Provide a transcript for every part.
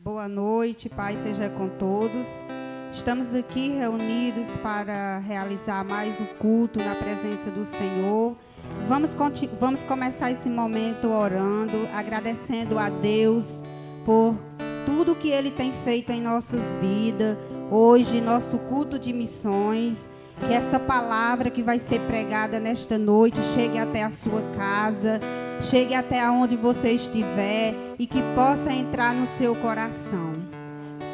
Boa noite, Pai seja com todos. Estamos aqui reunidos para realizar mais um culto na presença do Senhor. Vamos começar esse momento orando, agradecendo a Deus por tudo que Ele tem feito em nossas vidas. Hoje, nosso culto de missões, que essa palavra que vai ser pregada nesta noite chegue até a sua casa, chegue até onde você estiver e que possa entrar no seu coração.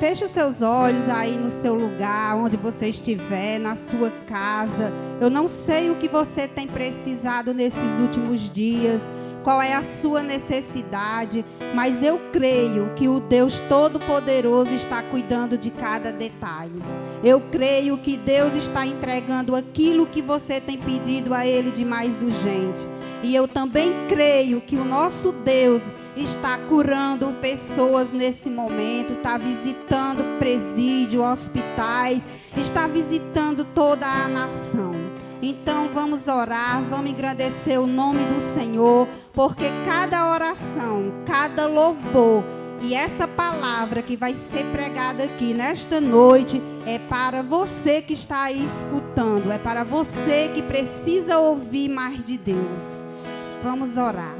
Feche os seus olhos aí no seu lugar, onde você estiver, na sua casa. Eu não sei o que você tem precisado nesses últimos dias, qual é a sua necessidade, mas eu creio que o Deus Todo-Poderoso está cuidando de cada detalhe. Eu creio que Deus está entregando aquilo que você tem pedido a Ele de mais urgente. E eu também creio que o nosso Deus está curando pessoas nesse momento, está visitando presídio, hospitais, está visitando toda a nação. Então vamos orar, vamos agradecer o nome do Senhor, porque cada oração, cada louvor e essa palavra que vai ser pregada aqui nesta noite é para você que está aí escutando, é para você que precisa ouvir mais de Deus. Vamos orar.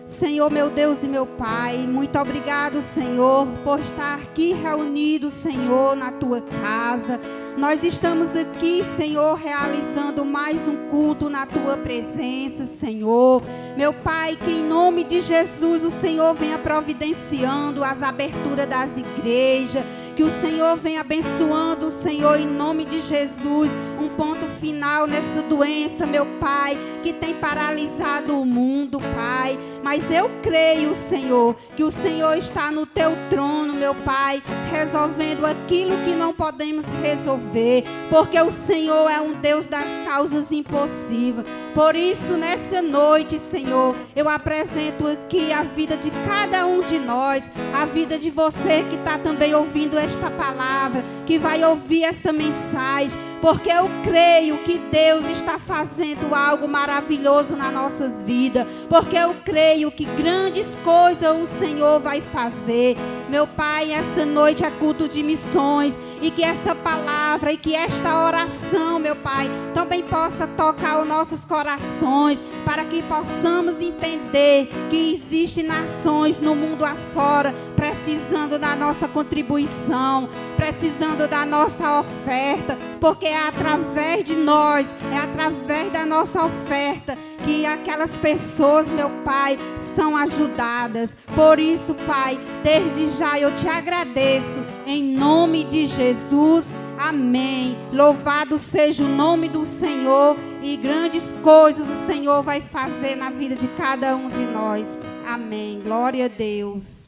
Senhor, meu Deus e meu Pai, muito obrigado, Senhor, por estar aqui reunido, Senhor, na Tua casa. Nós estamos aqui, Senhor, realizando mais um culto na Tua presença, Senhor. Meu Pai, que em nome de Jesus o Senhor venha providenciando as aberturas das igrejas, que o Senhor venha abençoando, Senhor, em nome de Jesus, um ponto final nessa doença, meu Pai, que tem paralisado o mundo, Pai. Mas eu creio, Senhor, que o Senhor está no Teu trono, meu Pai, resolvendo aquilo que não podemos resolver, porque o Senhor é um Deus das causas impossíveis. Por isso, nessa noite, Senhor, eu apresento aqui a vida de cada um de nós, a vida de você que está também ouvindo esta palavra, que vai ouvir essa mensagem, porque eu creio que Deus está fazendo algo maravilhoso nas nossas vidas, porque eu creio que grandes coisas o Senhor vai fazer. Meu Pai, essa noite é culto de missões, e que essa palavra e que esta oração, meu Pai, também possa tocar os nossos corações, para que possamos entender que existem nações no mundo afora precisando da nossa contribuição, precisando da nossa oferta, porque é através de nós, é através da nossa oferta que aquelas pessoas, meu Pai, são ajudadas. Por isso, Pai, desde já eu te agradeço, em nome de Jesus, amém. Louvado seja o nome do Senhor, e grandes coisas o Senhor vai fazer na vida de cada um de nós, amém. Glória a Deus.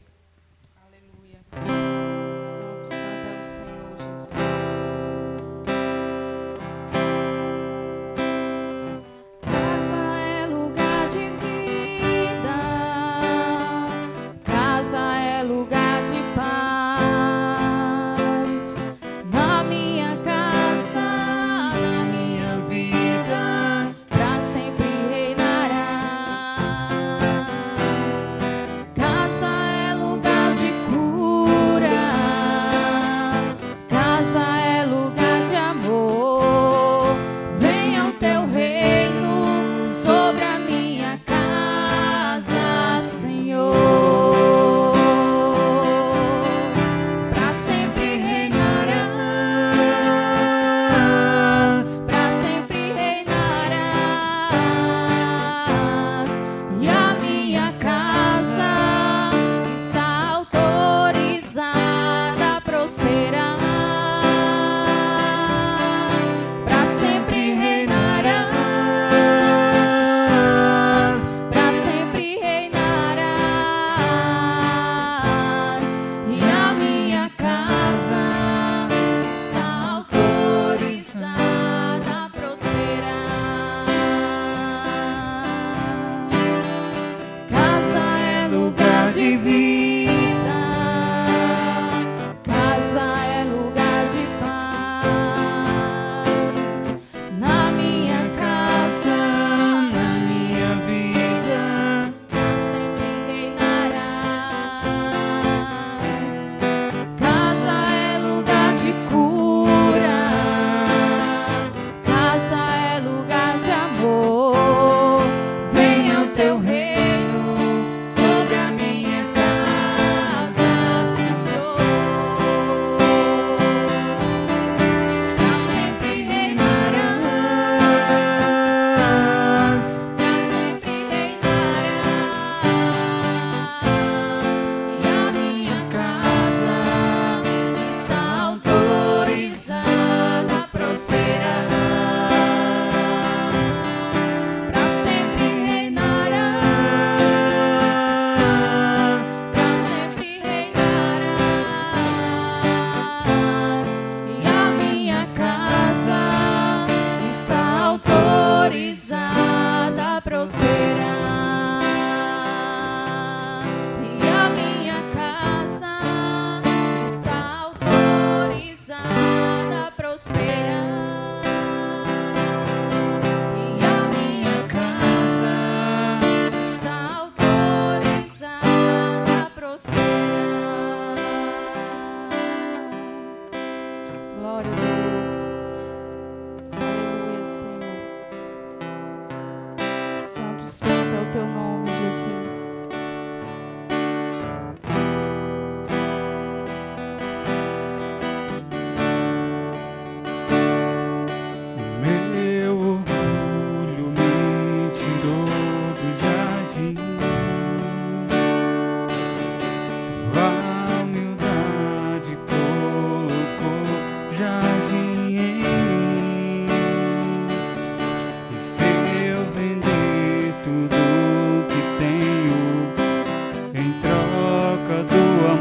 Santo é o Senhor Jesus. Casa é lugar de vida, casa é lugar de paz. Na minha casa, na minha vida, pra sempre reinarás. Casa é lugar de cura,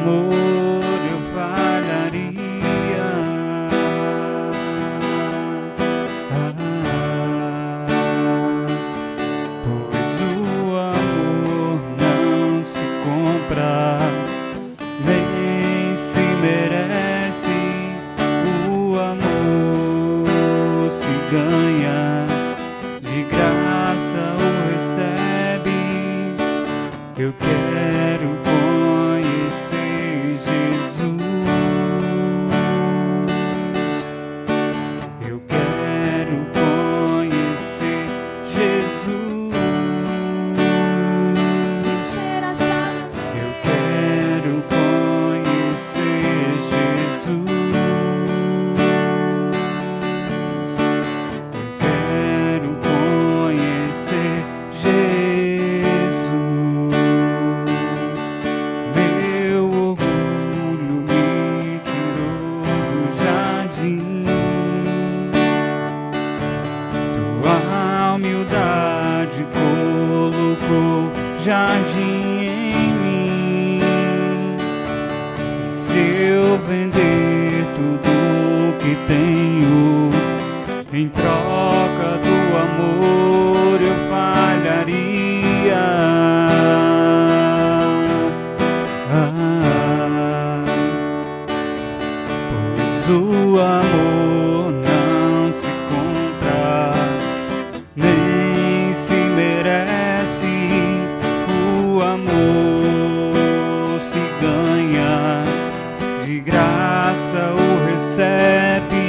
amor eu falharia. Pois o amor não se compra, nem se merece. O amor se ganha, de graça o recebe. Eu quero conhecer Jesus. Eu quero conhecer Jesus. E ser achado Eu quero conhecer Jesus. Eu quero conhecer Jesus. Meu orgulho me tirou do jardim. Tua humildade colocou jardim em mim. E se eu vender tudo que tenho em troca do amor, eu falharia. Pois o amor não se compra, nem se merece. O amor se ganha, de graça o recebe.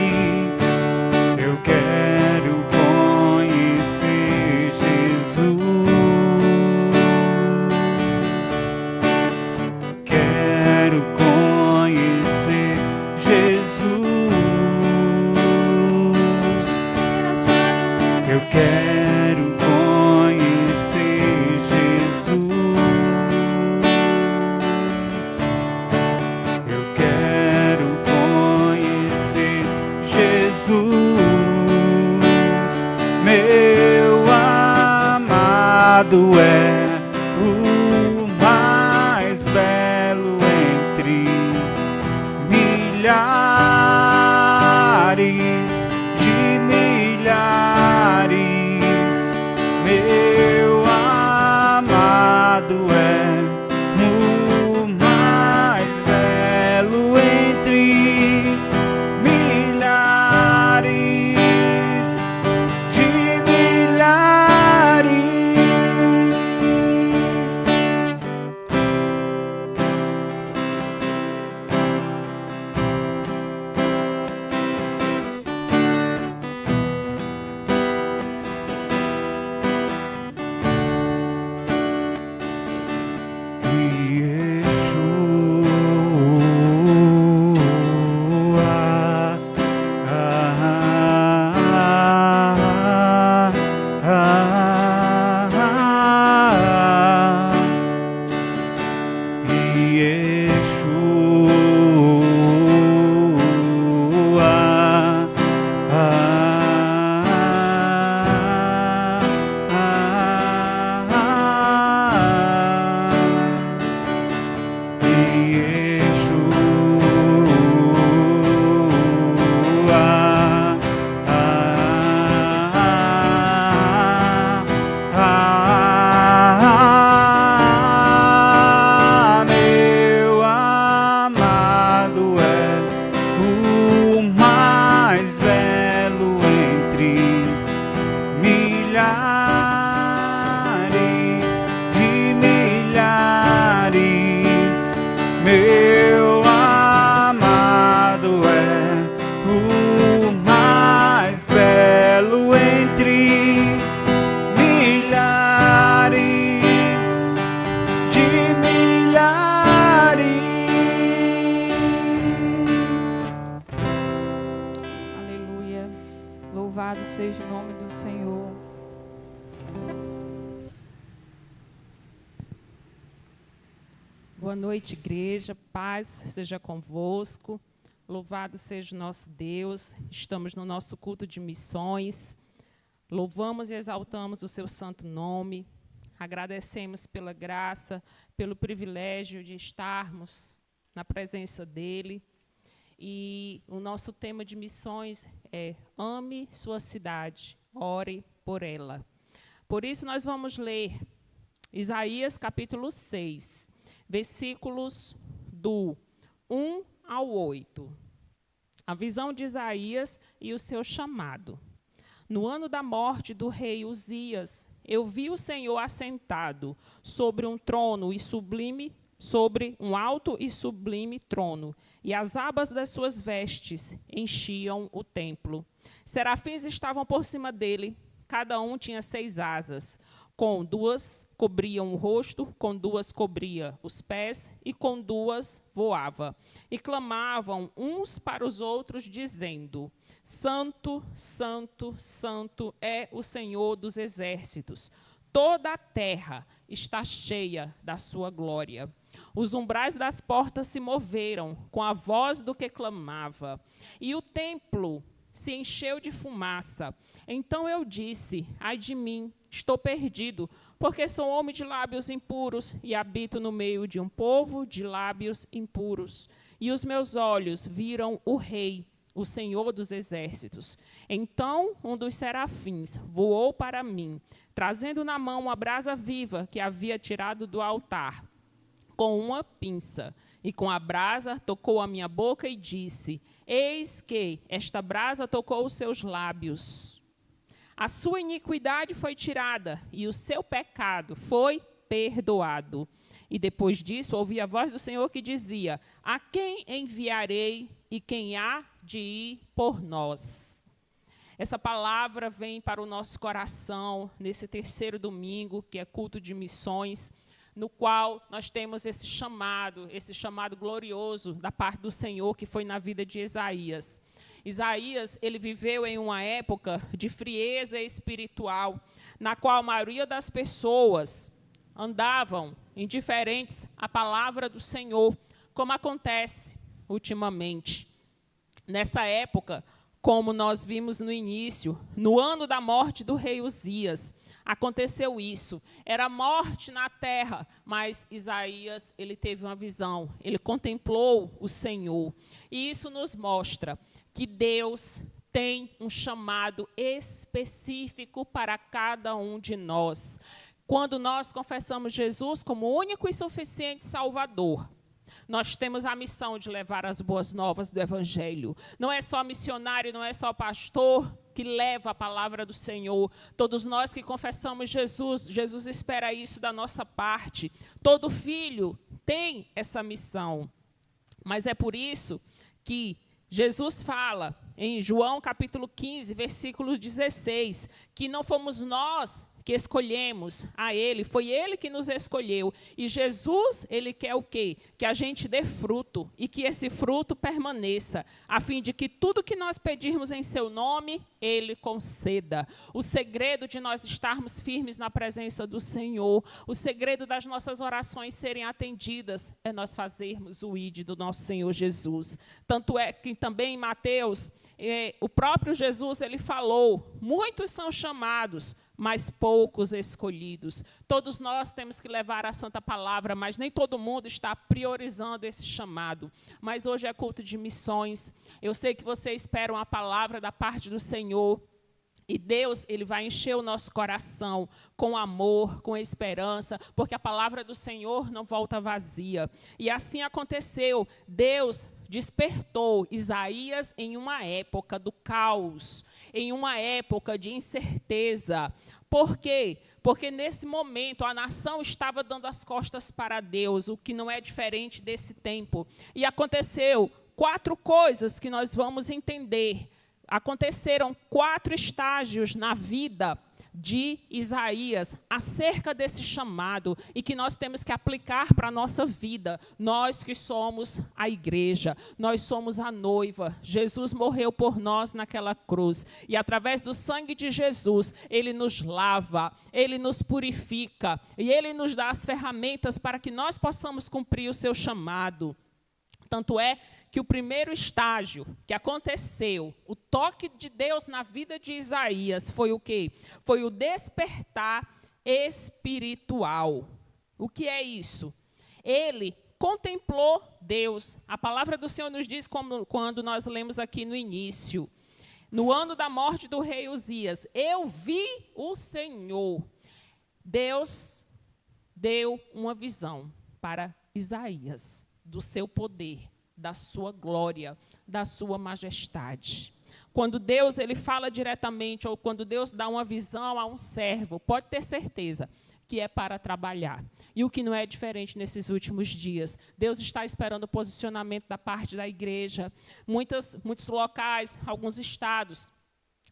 Eu quero conhecer Jesus. Quero conhecer Jesus. ser achado Eu quero conhecer Jesus. Eu quero conhecer Jesus. Meu amado é o mais belo entre milhares de milhares. Meu amado é o mais belo entre milhares de milhares. Meu amado é o mais belo entre milhares de milhares. Meu amado é o mais belo entre milhares de milhares. Aleluia. Louvado seja o nome do Senhor. Boa noite, igreja. Paz seja convosco. Louvado seja o nosso Deus. Estamos no nosso culto de missões. Louvamos e exaltamos o seu santo nome. Agradecemos pela graça, pelo privilégio de estarmos na presença dEle. E o nosso tema de missões é ame sua cidade, ore por ela. Por isso nós vamos ler Isaías capítulo 6, versículos do 1 ao 8. A visão de Isaías e o seu chamado. No ano da morte do rei Uzias, eu vi o Senhor assentado sobre um trono e sublime, sobre um alto e sublime trono, e as abas das suas vestes enchiam o templo. Serafins estavam por cima dele, cada um tinha 6 asas, com 2 cobriam o rosto, com 2 cobria os pés, e com 2 voava. E clamavam uns para os outros, dizendo: Santo, Santo, Santo é o Senhor dos exércitos. Toda a terra está cheia da sua glória. Os umbrais das portas se moveram com a voz do que clamava, e o templo se encheu de fumaça. Então eu disse: ai de mim, estou perdido, porque sou homem de lábios impuros e habito no meio de um povo de lábios impuros. E os meus olhos viram o Rei, o Senhor dos exércitos. Então um dos serafins voou para mim, trazendo na mão uma brasa viva que havia tirado do altar, com uma pinça, e com a brasa tocou a minha boca e disse: eis que esta brasa tocou os seus lábios. A sua iniquidade foi tirada e o seu pecado foi perdoado. E depois disso ouvi a voz do Senhor que dizia: a quem enviarei e quem há de ir por nós? Essa palavra vem para o nosso coração nesse terceiro domingo, que é culto de missões, no qual nós temos esse chamado glorioso da parte do Senhor, que foi na vida de Isaías. Isaías, ele viveu em uma época de frieza espiritual, na qual a maioria das pessoas andavam indiferentes à palavra do Senhor, como acontece ultimamente. Nessa época, como nós vimos no início, no ano da morte do rei Uzias, aconteceu isso. Era morte na terra, mas Isaías, ele teve uma visão, ele contemplou o Senhor. E isso nos mostra que Deus tem um chamado específico para cada um de nós. Quando nós confessamos Jesus como único e suficiente Salvador, nós temos a missão de levar as boas novas do Evangelho. Não é só missionário, não é só pastor que leva a palavra do Senhor. Todos nós que confessamos Jesus, Jesus espera isso da nossa parte. Todo filho tem essa missão. Mas é por isso que Jesus fala em João capítulo 15, versículo 16, que não fomos nós que escolhemos a Ele, foi Ele que nos escolheu. E Jesus, Ele quer o quê? Que a gente dê fruto e que esse fruto permaneça, a fim de que tudo que nós pedirmos em seu nome, Ele conceda. O segredo de nós estarmos firmes na presença do Senhor, o segredo das nossas orações serem atendidas, é nós fazermos o ID do nosso Senhor Jesus. Tanto é que também em Mateus, o próprio Jesus, Ele falou: muitos são chamados, mas poucos escolhidos. Todos nós temos que levar a santa palavra, mas nem todo mundo está priorizando esse chamado. Mas hoje é culto de missões. Eu sei que vocês esperam a palavra da parte do Senhor. E Deus, Ele vai encher o nosso coração com amor, com esperança, porque a palavra do Senhor não volta vazia. E assim aconteceu. Deus despertou Isaías em uma época do caos, em uma época de incerteza. Por quê? Porque nesse momento a nação estava dando as costas para Deus, o que não é diferente desse tempo. E aconteceu 4 coisas que nós vamos entender. Aconteceram 4 estágios na vida de Isaías acerca desse chamado e que nós temos que aplicar para a nossa vida. Nós que somos a igreja, nós somos a noiva. Jesus morreu por nós naquela cruz e através do sangue de Jesus, Ele nos lava, Ele nos purifica e Ele nos dá as ferramentas para que nós possamos cumprir o seu chamado. Tanto é que o primeiro estágio que aconteceu, o toque de Deus na vida de Isaías, foi o quê? Foi o despertar espiritual. O que é isso? Ele contemplou Deus. A palavra do Senhor nos diz, como quando nós lemos aqui no início, no ano da morte do rei Uzias, eu vi o Senhor. Deus deu uma visão para Isaías do seu poder, da sua glória, da sua majestade. Quando Deus ele fala diretamente, ou quando Deus dá uma visão a um servo, pode ter certeza que é para trabalhar. E o que não é diferente nesses últimos dias. Deus está esperando o posicionamento da parte da igreja. Muitos locais, alguns estados,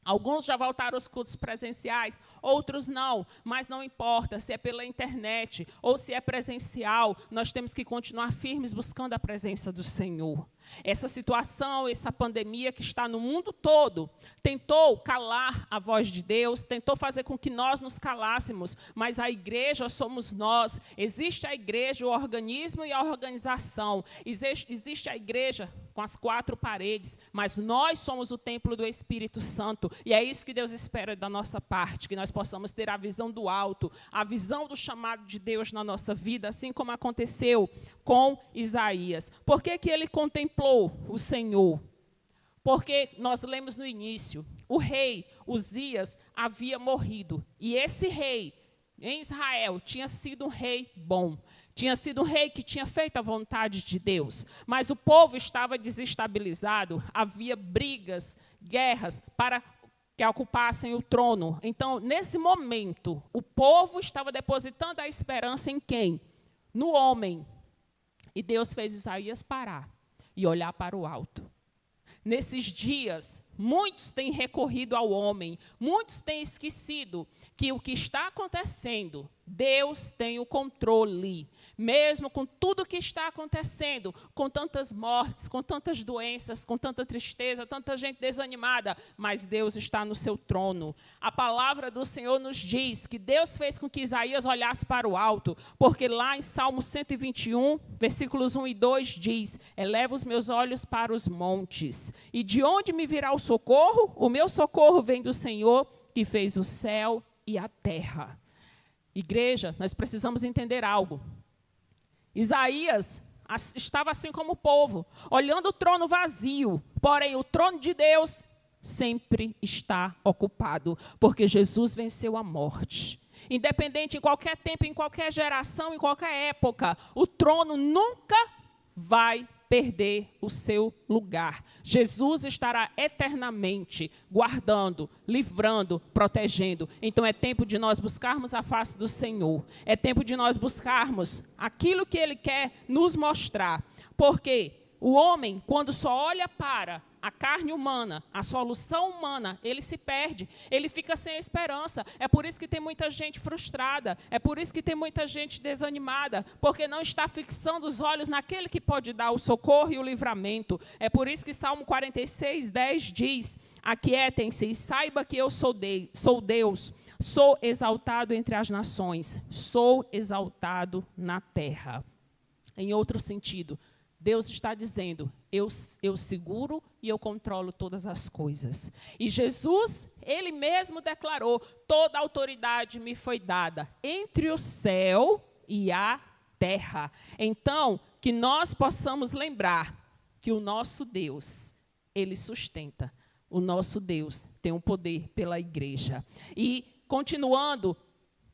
alguns já voltaram aos cultos presenciais, outros não, mas não importa se é pela internet ou se é presencial, nós temos que continuar firmes buscando a presença do Senhor. Essa situação, essa pandemia que está no mundo todo, tentou calar a voz de Deus, tentou fazer com que nós nos calássemos, mas a igreja somos nós. Existe a igreja, o organismo e a organização. Existe a igreja com as 4 paredes, mas nós somos o templo do Espírito Santo. E é isso que Deus espera da nossa parte, que nós possamos ter a visão do alto, a visão do chamado de Deus na nossa vida, assim como aconteceu com Isaías. Por que que ele contemplou o Senhor? Porque nós lemos no início, o rei Uzias havia morrido. E esse rei, em Israel, tinha sido um rei bom. Tinha sido um rei que tinha feito a vontade de Deus. Mas o povo estava desestabilizado, havia brigas, guerras para que ocupassem o trono. Então, nesse momento, o povo estava depositando a esperança em quem? No homem. E Deus fez Isaías parar e olhar para o alto. Nesses dias, muitos têm recorrido ao homem, muitos têm esquecido que o que está acontecendo, Deus tem o controle. Mesmo com tudo o que está acontecendo, com tantas mortes, com tantas doenças, com tanta tristeza, tanta gente desanimada, mas Deus está no seu trono. A palavra do Senhor nos diz que Deus fez com que Isaías olhasse para o alto, porque lá em Salmo 121, versículos 1 e 2 diz: eleva os meus olhos para os montes, e de onde me virá o socorro? O meu socorro vem do Senhor, que fez o céu e a terra. Igreja, nós precisamos entender algo. Isaías estava assim como o povo, olhando o trono vazio, porém o trono de Deus sempre está ocupado, porque Jesus venceu a morte. Independente em qualquer tempo, em qualquer geração, em qualquer época, o trono nunca vai perder o seu lugar. Jesus estará eternamente guardando, livrando, protegendo. Então é tempo de nós buscarmos a face do Senhor. É tempo de nós buscarmos aquilo que Ele quer nos mostrar. Porque o homem, quando só olha para a carne humana, a solução humana, ele se perde, ele fica sem esperança. É por isso que tem muita gente frustrada, é por isso que tem muita gente desanimada, porque não está fixando os olhos naquele que pode dar o socorro e o livramento. É por isso que Salmo 46, 10 diz: aquietem-se e saiba que eu sou Deus, sou exaltado entre as nações, sou exaltado na terra. Em outro sentido, Deus está dizendo: eu seguro e eu controlo todas as coisas. E Jesus, Ele mesmo declarou: toda autoridade me foi dada entre o céu e a terra. Então, que nós possamos lembrar que o nosso Deus, Ele sustenta. O nosso Deus tem um poder pela igreja. E, continuando,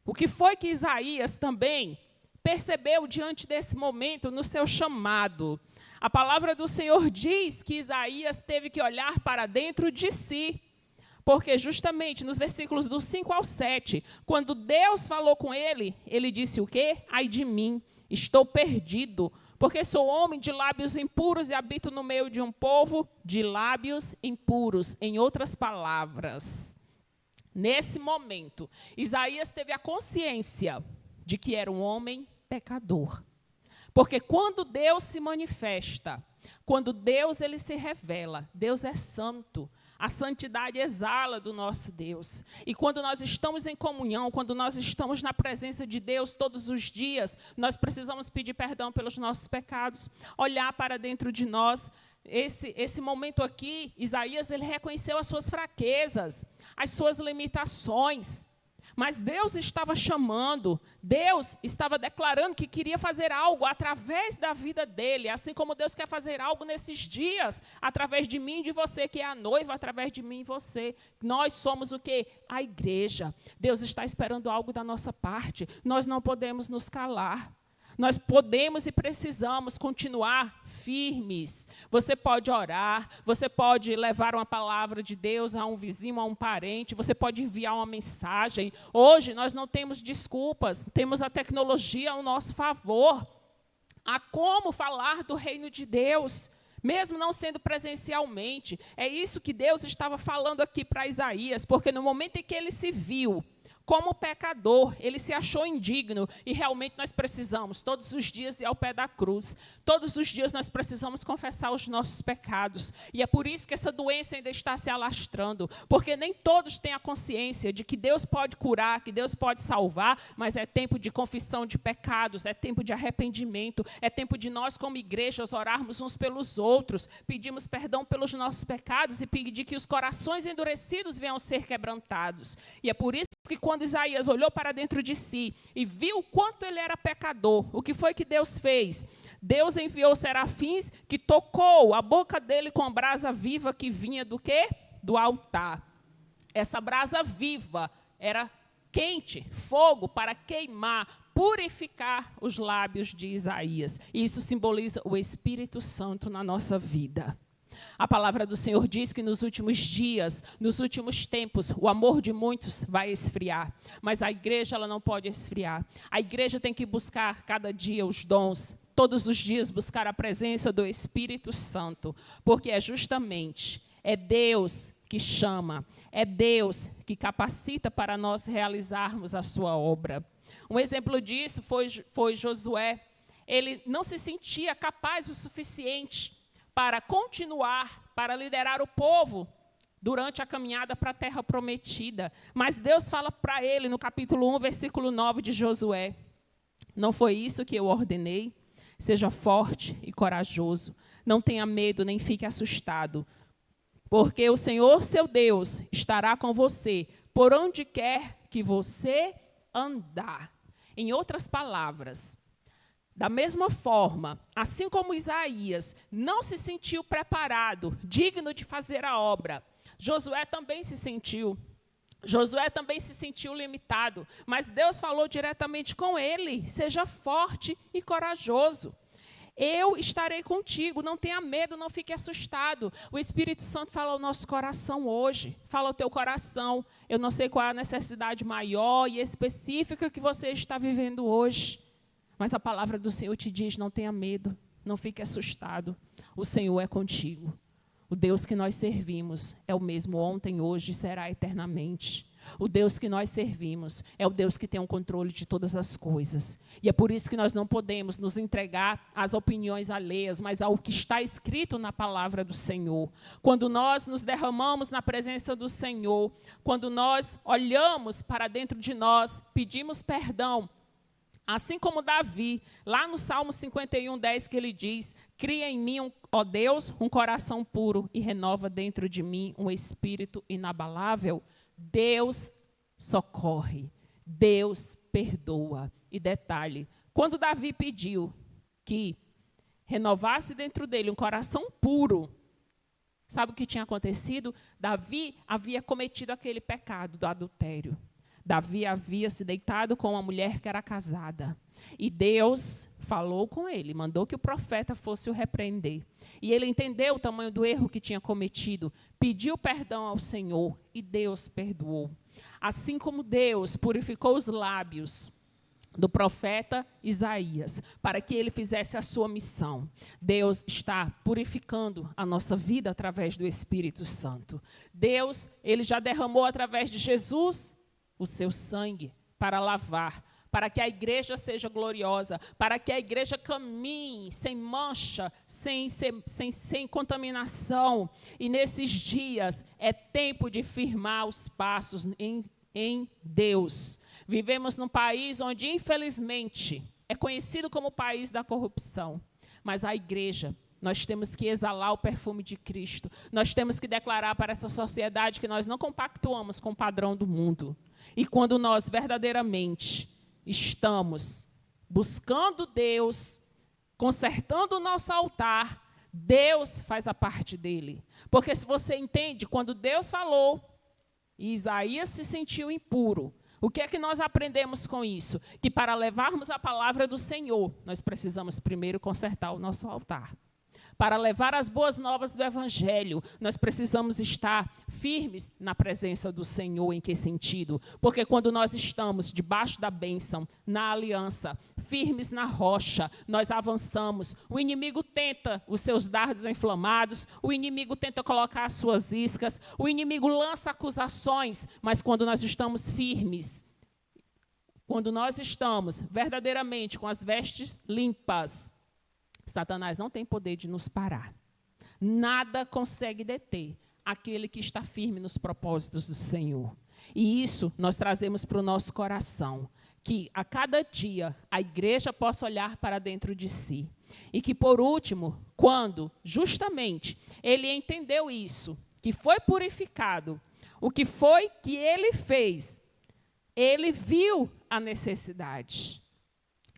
o que foi que Isaías também percebeu diante desse momento no seu chamado? A palavra do Senhor diz que Isaías teve que olhar para dentro de si, porque justamente nos versículos do 5 ao 7, quando Deus falou com ele, ele disse o quê? Ai de mim, estou perdido, porque sou homem de lábios impuros e habito no meio de um povo de lábios impuros. Em outras palavras, nesse momento, Isaías teve a consciência de que era um homem pecador. Porque quando Deus se manifesta, quando Deus ele se revela, Deus é santo. A santidade exala do nosso Deus. E quando nós estamos em comunhão, quando nós estamos na presença de Deus todos os dias, nós precisamos pedir perdão pelos nossos pecados, olhar para dentro de nós. Esse momento aqui, Isaías ele reconheceu as suas fraquezas, as suas limitações. Mas Deus estava chamando, Deus estava declarando que queria fazer algo através da vida dele, assim como Deus quer fazer algo nesses dias, através de mim e de você, que é a noiva, através de mim e você. Nós somos o quê? A igreja. Deus está esperando algo da nossa parte. Nós não podemos nos calar. Nós podemos e precisamos continuar firmes. Você pode orar, você pode levar uma palavra de Deus a um vizinho, a um parente, você pode enviar uma mensagem. Hoje nós não temos desculpas, temos a tecnologia ao nosso favor. Há como falar do reino de Deus, mesmo não sendo presencialmente. É isso que Deus estava falando aqui para Isaías, porque no momento em que ele se viu como pecador, ele se achou indigno, e realmente nós precisamos, todos os dias, ir ao pé da cruz. Todos os dias nós precisamos confessar os nossos pecados, e é por isso que essa doença ainda está se alastrando, porque nem todos têm a consciência de que Deus pode curar, que Deus pode salvar, mas é tempo de confissão de pecados, é tempo de arrependimento, é tempo de nós, como igrejas, orarmos uns pelos outros, pedimos perdão pelos nossos pecados e pedir que os corações endurecidos venham ser quebrantados. E é por isso que quando Isaías olhou para dentro de si e viu o quanto ele era pecador, o que foi que Deus fez? Deus enviou serafins que tocou a boca dele com brasa viva que vinha do quê? Do altar. Essa brasa viva era quente, fogo para queimar, purificar os lábios de Isaías. E isso simboliza o Espírito Santo na nossa vida. A palavra do Senhor diz que nos últimos dias, nos últimos tempos, o amor de muitos vai esfriar. Mas a igreja ela não pode esfriar. A igreja tem que buscar cada dia os dons, todos os dias buscar a presença do Espírito Santo. Porque é justamente, é Deus que chama, é Deus que capacita para nós realizarmos a sua obra. Um exemplo disso foi Josué. Ele não se sentia capaz o suficiente para continuar, para liderar o povo durante a caminhada para a terra prometida. Mas Deus fala para ele, no capítulo 1, versículo 9 de Josué: não foi isso que eu ordenei? Seja forte e corajoso, não tenha medo nem fique assustado, porque o Senhor, seu Deus, estará com você por onde quer que você andar. Em outras palavras, da mesma forma, assim como Isaías não se sentiu preparado, digno de fazer a obra, Josué também se sentiu. Josué também se sentiu limitado, mas Deus falou diretamente com ele: seja forte e corajoso. Eu estarei contigo, não tenha medo, não fique assustado. O Espírito Santo fala ao nosso coração hoje, fala ao teu coração. Eu não sei qual é a necessidade maior e específica que você está vivendo hoje, mas a palavra do Senhor te diz: não tenha medo, não fique assustado. O Senhor é contigo. O Deus que nós servimos é o mesmo ontem, hoje e será eternamente. O Deus que nós servimos é o Deus que tem o controle de todas as coisas. E é por isso que nós não podemos nos entregar às opiniões alheias, mas ao que está escrito na palavra do Senhor. Quando nós nos derramamos na presença do Senhor, quando nós olhamos para dentro de nós, pedimos perdão, assim como Davi, lá no Salmo 51, 10, que ele diz: cria em mim, ó Deus, um coração puro e renova dentro de mim um espírito inabalável. Deus socorre, Deus perdoa. E detalhe, quando Davi pediu que renovasse dentro dele um coração puro, sabe o que tinha acontecido? Davi havia cometido aquele pecado do adultério. Davi havia se deitado com uma mulher que era casada. E Deus falou com ele, mandou que o profeta fosse o repreender. E ele entendeu o tamanho do erro que tinha cometido, pediu perdão ao Senhor e Deus perdoou. Assim como Deus purificou os lábios do profeta Isaías, para que ele fizesse a sua missão, Deus está purificando a nossa vida através do Espírito Santo. Deus, ele já derramou através de Jesus o seu sangue para lavar, para que a igreja seja gloriosa, para que a igreja caminhe sem mancha, sem contaminação. E nesses dias é tempo de firmar os passos em Deus. Vivemos num país onde, infelizmente, é conhecido como o país da corrupção. Mas a igreja, nós temos que exalar o perfume de Cristo. Nós temos que declarar para essa sociedade que nós não compactuamos com o padrão do mundo. E quando nós verdadeiramente estamos buscando Deus, consertando o nosso altar, Deus faz a parte dele. Porque se você entende, quando Deus falou, e Isaías se sentiu impuro, o que é que nós aprendemos com isso? Que para levarmos a palavra do Senhor, nós precisamos primeiro consertar o nosso altar. Para levar as boas novas do Evangelho, nós precisamos estar firmes na presença do Senhor. Em que sentido? Porque quando nós estamos debaixo da bênção, na aliança, firmes na rocha, nós avançamos. O inimigo tenta os seus dardos inflamados, o inimigo tenta colocar as suas iscas, o inimigo lança acusações, mas quando nós estamos firmes, quando nós estamos verdadeiramente com as vestes limpas, Satanás não tem poder de nos parar. Nada consegue deter aquele que está firme nos propósitos do Senhor. E isso nós trazemos para o nosso coração, que a cada dia a igreja possa olhar para dentro de si. E que, por último, quando justamente ele entendeu isso, que foi purificado, o que foi que ele fez, ele viu a necessidade.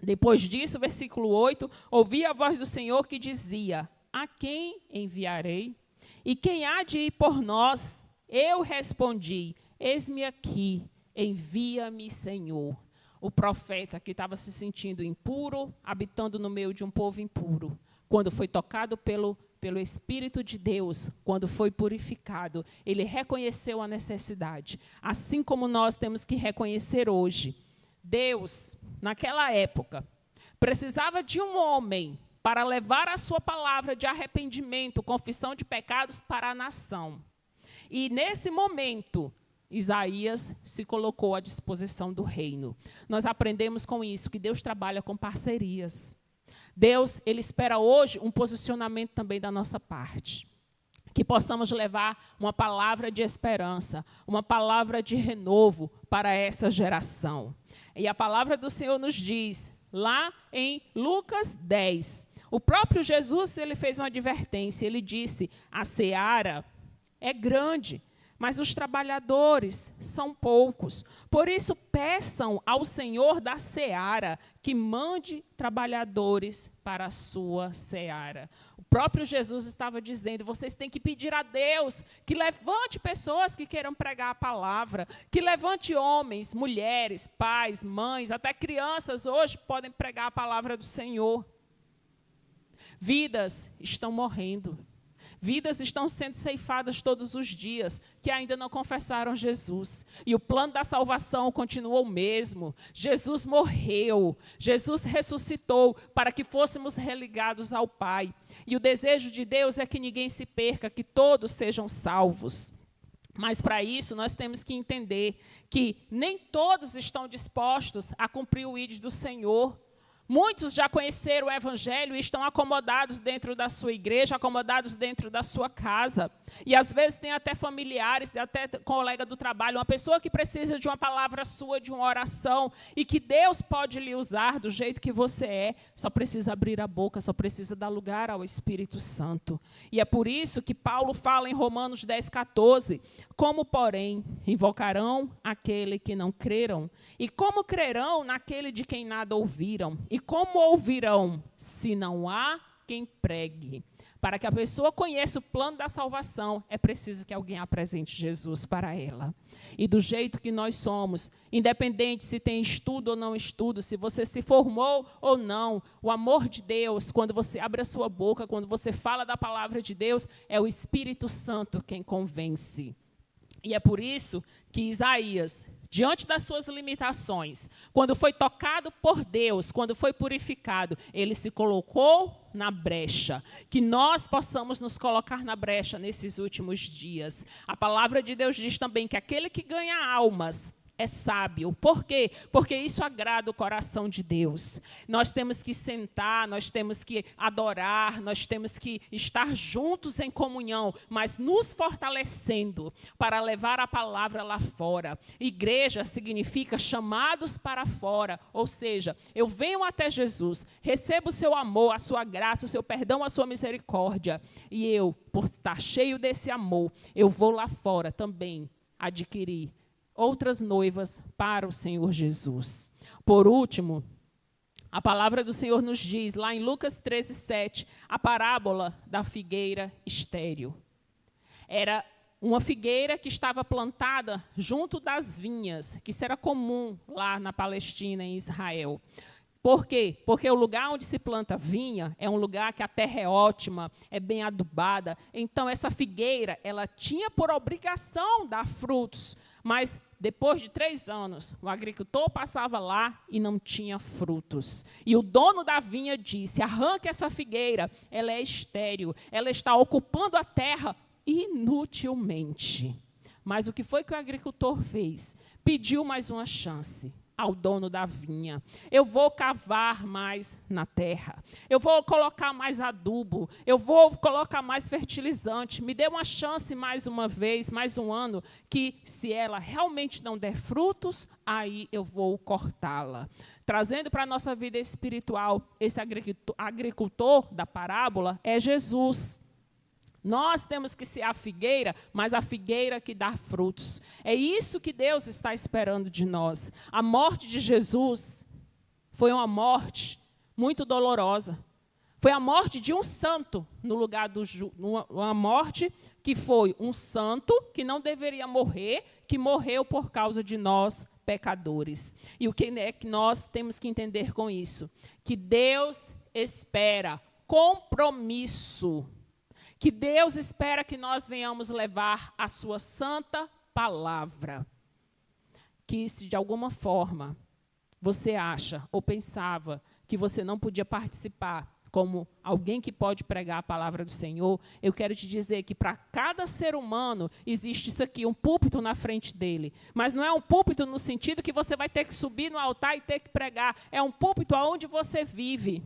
Depois disso, versículo 8, ouvi a voz do Senhor que dizia, a quem enviarei? E quem há de ir por nós? Eu respondi, eis-me aqui, envia-me, Senhor. O profeta que estava se sentindo impuro, habitando no meio de um povo impuro, quando foi tocado pelo Espírito de Deus, quando foi purificado, ele reconheceu a necessidade. Assim como nós temos que reconhecer hoje. Deus, naquela época, precisava de um homem para levar a sua palavra de arrependimento, confissão de pecados para a nação. E nesse momento, Isaías se colocou à disposição do reino. Nós aprendemos com isso que Deus trabalha com parcerias. Deus, ele espera hoje um posicionamento também da nossa parte. Que possamos levar uma palavra de esperança, uma palavra de renovo para essa geração. E a palavra do Senhor nos diz, lá em Lucas 10, o próprio Jesus, ele fez uma advertência, ele disse, a seara é grande, mas os trabalhadores são poucos. Por isso, peçam ao Senhor da seara que mande trabalhadores para a sua seara. O próprio Jesus estava dizendo, vocês têm que pedir a Deus que levante pessoas que queiram pregar a palavra, que levante homens, mulheres, pais, mães, até crianças hoje podem pregar a palavra do Senhor. Vidas estão morrendo. Vidas estão sendo ceifadas todos os dias, que ainda não confessaram Jesus. E o plano da salvação continua o mesmo. Jesus morreu, Jesus ressuscitou para que fôssemos religados ao Pai. E o desejo de Deus é que ninguém se perca, que todos sejam salvos. Mas para isso nós temos que entender que nem todos estão dispostos a cumprir o ídolo do Senhor. Muitos já conheceram o Evangelho e estão acomodados dentro da sua igreja, acomodados dentro da sua casa. E às vezes tem até familiares, até colega do trabalho, uma pessoa que precisa de uma palavra sua, de uma oração, e que Deus pode lhe usar do jeito que você é, só precisa abrir a boca, só precisa dar lugar ao Espírito Santo. E é por isso que Paulo fala em Romanos 10:14, como, porém, invocarão aquele que não creram? E como crerão naquele de quem nada ouviram? E como ouvirão, se não há quem pregue? Para que a pessoa conheça o plano da salvação, é preciso que alguém apresente Jesus para ela. E do jeito que nós somos, independente se tem estudo ou não estudo, se você se formou ou não, o amor de Deus, quando você abre a sua boca, quando você fala da palavra de Deus, é o Espírito Santo quem convence. E é por isso que Isaías, diante das suas limitações, quando foi tocado por Deus, quando foi purificado, ele se colocou na brecha. Que nós possamos nos colocar na brecha nesses últimos dias. A palavra de Deus diz também que aquele que ganha almas é sábio. Por quê? Porque isso agrada o coração de Deus. Nós temos que sentar, nós temos que adorar, nós temos que estar juntos em comunhão, mas nos fortalecendo para levar a palavra lá fora. Igreja significa chamados para fora, ou seja, eu venho até Jesus, recebo o seu amor, a sua graça, o seu perdão, a sua misericórdia, e eu, por estar cheio desse amor, eu vou lá fora também adquirir outras noivas para o Senhor Jesus. Por último, a palavra do Senhor nos diz, lá em Lucas 13:7, a parábola da figueira estéril. Era uma figueira que estava plantada junto das vinhas, que isso era comum lá na Palestina, em Israel. Por quê? Porque o lugar onde se planta vinha é um lugar que a terra é ótima, é bem adubada. Então, essa figueira, ela tinha por obrigação dar frutos, mas depois de 3 anos, o agricultor passava lá e não tinha frutos. E o dono da vinha disse, arranque essa figueira, ela é estéril, ela está ocupando a terra inutilmente. Mas o que foi que o agricultor fez? Pediu mais uma chance ao dono da vinha. Eu vou cavar mais na terra. Eu vou colocar mais adubo. Eu vou colocar mais fertilizante. Me dê uma chance mais uma vez, mais um ano, que se ela realmente não der frutos, aí eu vou cortá-la. Trazendo para a nossa vida espiritual, esse agricultor da parábola é Jesus. Nós temos que ser a figueira, mas a figueira que dá frutos. É isso que Deus está esperando de nós. A morte de Jesus foi uma morte muito dolorosa. Foi a morte de um santo no lugar do uma morte que foi um santo que não deveria morrer, que morreu por causa de nós, pecadores. E o que é que nós temos que entender com isso? Que Deus espera compromisso. Que Deus espera que nós venhamos levar a sua santa palavra. Que se de alguma forma você acha ou pensava que você não podia participar como alguém que pode pregar a palavra do Senhor, eu quero te dizer que para cada ser humano existe isso aqui, um púlpito na frente dele. Mas não é um púlpito no sentido que você vai ter que subir no altar e ter que pregar. É um púlpito onde você vive.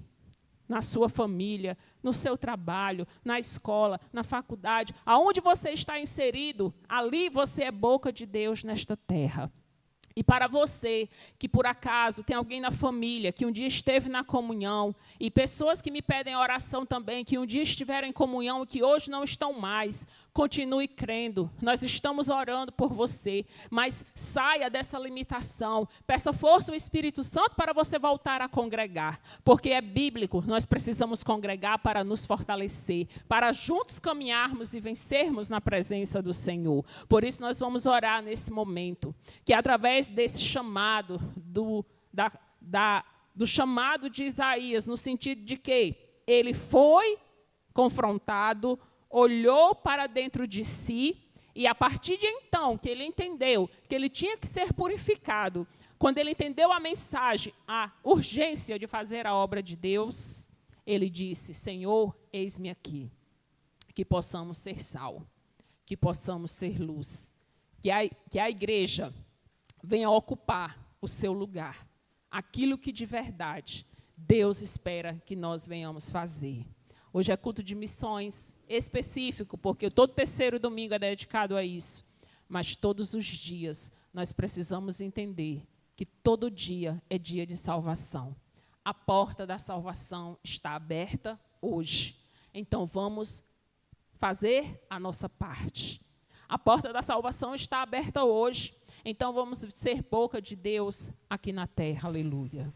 Na sua família, no seu trabalho, na escola, na faculdade, aonde você está inserido, ali você é boca de Deus nesta terra. E para você, que por acaso tem alguém na família, que um dia esteve na comunhão, e pessoas que me pedem oração também, que um dia estiveram em comunhão e que hoje não estão mais, continue crendo. Nós estamos orando por você, mas saia dessa limitação. Peça força ao Espírito Santo para você voltar a congregar, porque é bíblico, nós precisamos congregar para nos fortalecer, para juntos caminharmos e vencermos na presença do Senhor. Por isso nós vamos orar nesse momento, que através desse chamado, do chamado de Isaías, no sentido de que ele foi confrontado, olhou para dentro de si, e a partir de então, que ele entendeu que ele tinha que ser purificado, quando ele entendeu a mensagem, a urgência de fazer a obra de Deus, ele disse, Senhor, eis-me aqui, que possamos ser sal, que possamos ser luz, que a igreja venha ocupar o seu lugar, aquilo que de verdade Deus espera que nós venhamos fazer. Hoje é culto de missões específico, porque todo terceiro domingo é dedicado a isso. Mas todos os dias nós precisamos entender que todo dia é dia de salvação. A porta da salvação está aberta hoje. Então vamos fazer a nossa parte. A porta da salvação está aberta hoje. Então vamos ser boca de Deus aqui na terra. Aleluia.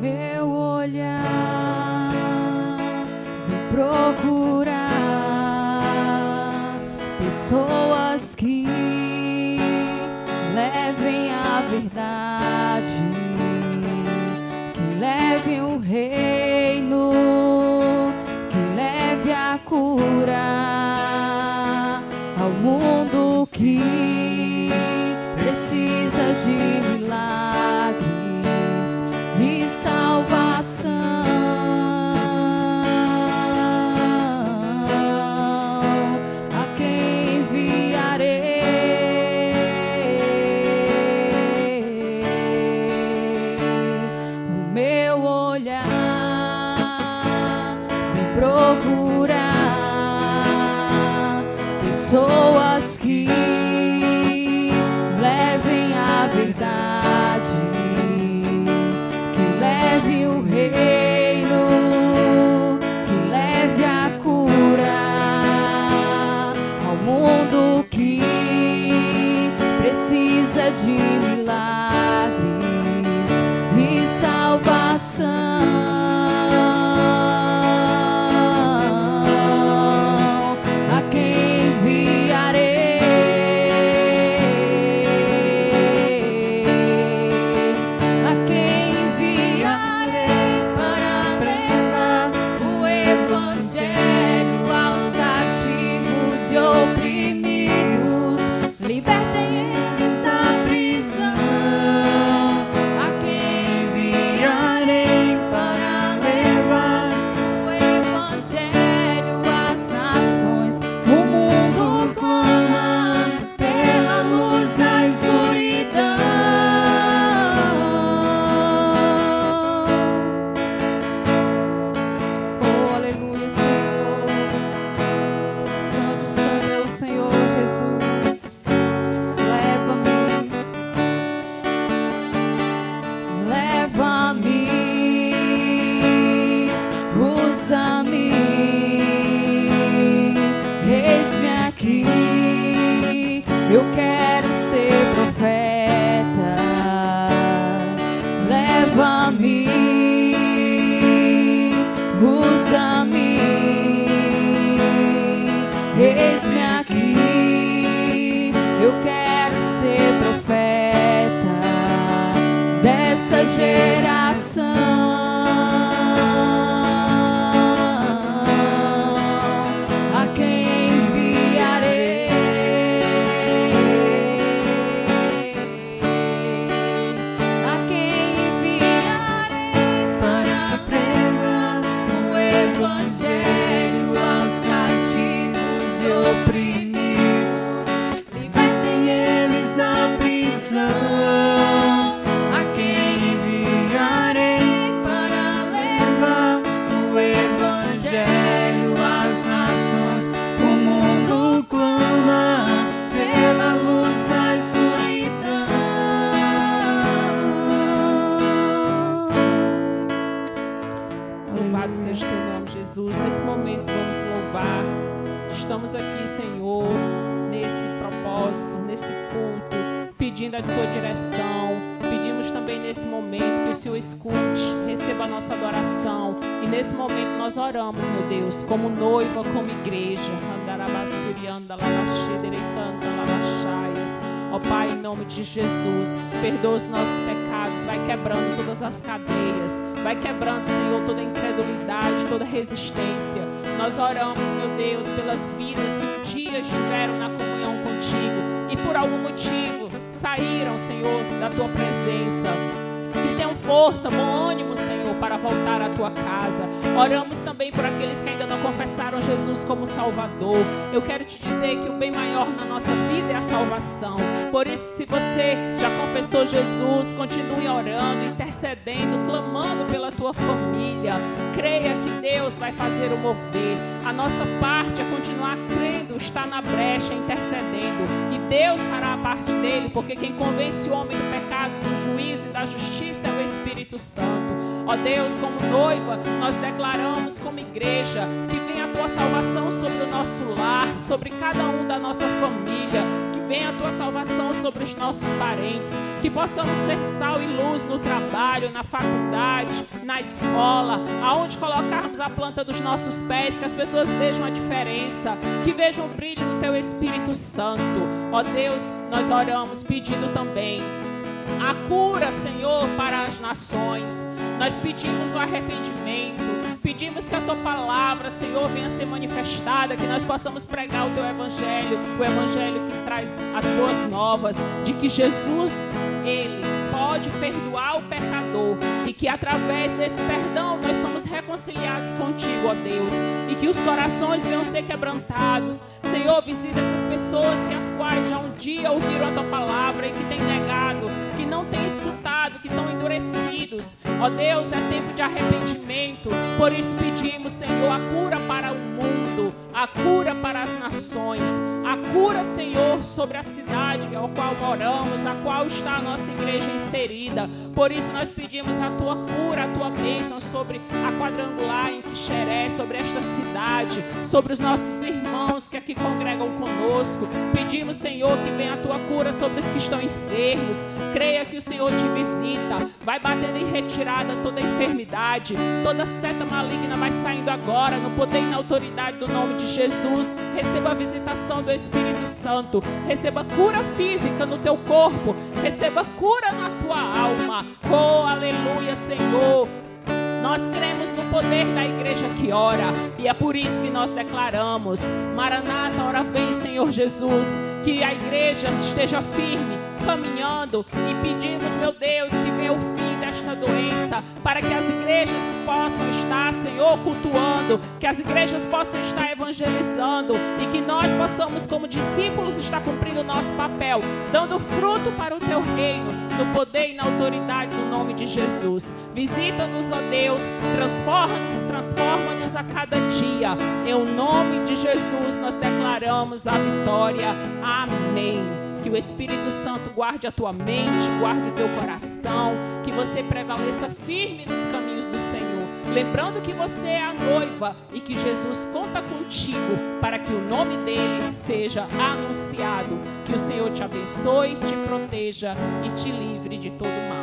Meu olhar vem procurar pessoas que levem a verdade, que levem o reino, que leve a cura ao mundo que precisa de milagres e salvação. A quem enviarei? O meu olhar vem procurar pessoas que usa-me, eis-me aqui, eu quero ser profeta, leva-me, usa-me, eis-me aqui, eu quero ser profeta dessa geração. Estamos aqui, Senhor, nesse propósito, nesse culto, pedindo a Tua direção. Pedimos também nesse momento que o Senhor escute, receba a nossa adoração. E nesse momento nós oramos, meu Deus, como noiva, como igreja. Ó Pai, em nome de Jesus, perdoa os nossos pecados, vai quebrando todas as cadeias, vai quebrando, Senhor, toda incredulidade, toda resistência. Nós oramos, meu Deus, pelas vidas que um dia estiveram na comunhão contigo e por algum motivo saíram, Senhor, da Tua presença. Que tenham força, bom ânimo, Senhor, para voltar à Tua casa. Oramos também por aqueles que ainda não confessaram Jesus como Salvador. Eu quero te dizer que o bem maior na nossa vida é a salvação. Por isso, se você já confessou Jesus, continue orando, intercedendo, clamando pela tua família. Creia que Deus vai fazer o mover. A nossa parte é continuar crendo, estar na brecha, intercedendo. E Deus fará a parte dele, porque quem convence o homem do pecado, do juízo e da justiça é o Espírito Santo. Ó Deus, como noiva, nós declaramos como igreja que venha a tua salvação sobre o nosso lar, sobre cada um da nossa família, que venha a tua salvação sobre os nossos parentes, que possamos ser sal e luz no trabalho, na faculdade, na escola, aonde colocarmos a planta dos nossos pés, que as pessoas vejam a diferença, que vejam o brilho do teu Espírito Santo. Ó Deus, nós oramos pedindo também a cura, Senhor, para as nações. Nós pedimos o arrependimento, pedimos que a Tua palavra, Senhor, venha ser manifestada, que nós possamos pregar o Teu Evangelho, o Evangelho que traz as boas novas, de que Jesus, Ele pode perdoar o pecador e que através desse perdão nós somos reconciliados contigo, ó Deus, e que os corações venham ser quebrantados. Senhor, visita essas pessoas que as quais já um dia ouviram a Tua palavra e que têm negado, que não têm escutado, que estão endurecidos. Ó Deus, é tempo de arrependimento. Por isso pedimos, Senhor, a cura para o mundo, a cura para as nações, a cura, Senhor, sobre a cidade ao qual moramos, a qual está a nossa igreja inserida. Por isso nós pedimos a Tua cura, a Tua bênção sobre a Quadrangular em Quixeré, sobre esta cidade, sobre os nossos irmãos que aqui congregam conosco. Pedimos, Senhor, que venha a Tua cura sobre os que estão enfermos. Creia que o Senhor te visita, vai batendo em retirada toda enfermidade, toda seta maligna vai saindo agora, no poder e na autoridade do nome de Jesus. Receba a visitação do Espírito Santo, receba cura física no teu corpo, receba cura na tua alma. Oh, aleluia, Senhor. Nós cremos no poder da igreja que ora, e é por isso que nós declaramos: Maranata, ora vem, Senhor Jesus. Que a igreja esteja firme, caminhando, e pedimos, meu Deus, que venha o fim desta doença, para que as igrejas possam estar, Senhor, cultuando, que as igrejas possam estar evangelizando, e que nós possamos, como discípulos, estar cumprindo o nosso papel, dando fruto para o Teu reino, no poder e na autoridade do nome de Jesus. Visita-nos, ó Deus, transforma-nos a cada dia. Em nome de Jesus nós declaramos a vitória. Amém. Que o Espírito Santo guarde a tua mente, guarde o teu coração, que você prevaleça firme nos caminhos do Senhor. lembrando que você é a noiva e que Jesus conta contigo para que o nome dele seja anunciado. Que o Senhor te abençoe, te proteja e te livre de todo mal.